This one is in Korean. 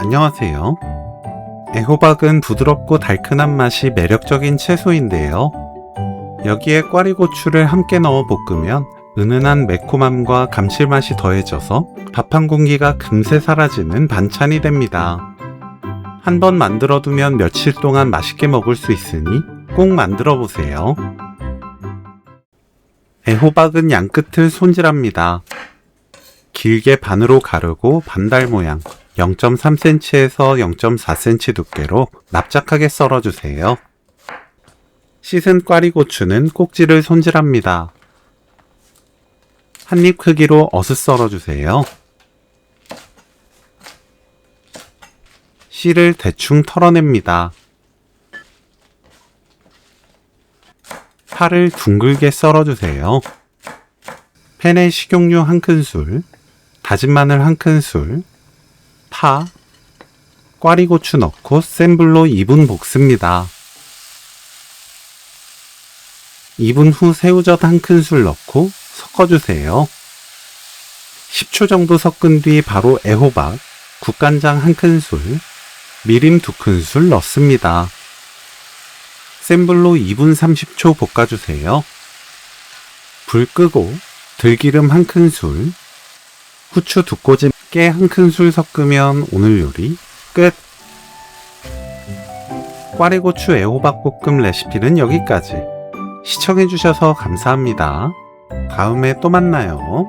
안녕하세요. 애호박은 부드럽고 달큰한 맛이 매력적인 채소인데요. 여기에 꽈리고추를 함께 넣어 볶으면 은은한 매콤함과 감칠맛이 더해져서 밥 한 공기가 금세 사라지는 반찬이 됩니다. 한번 만들어두면 며칠 동안 맛있게 먹을 수 있으니 꼭 만들어 보세요. 애호박은 양끝을 손질합니다. 길게 반으로 가르고 반달 모양 0.3cm에서 0.4cm 두께로 납작하게 썰어주세요. 씻은 꽈리고추는 꼭지를 손질합니다. 한입 크기로 어슷 썰어주세요. 씨를 대충 털어냅니다. 파를 둥글게 썰어주세요. 팬에 식용유 1큰술, 다진 마늘 1큰술, 파, 꽈리고추 넣고 센 불로 2분 볶습니다. 2분 후 새우젓 1큰술 넣고 섞어주세요. 10초 정도 섞은 뒤 바로 애호박, 국간장 1큰술, 미림 2큰술 넣습니다. 센 불로 2분 30초 볶아주세요. 불 끄고 들기름 1큰술, 후추 2꼬집, 깨 1큰술 섞으면 오늘 요리 끝! 꽈리고추 애호박 볶음 레시피는 여기까지. 시청해주셔서 감사합니다. 다음에 또 만나요.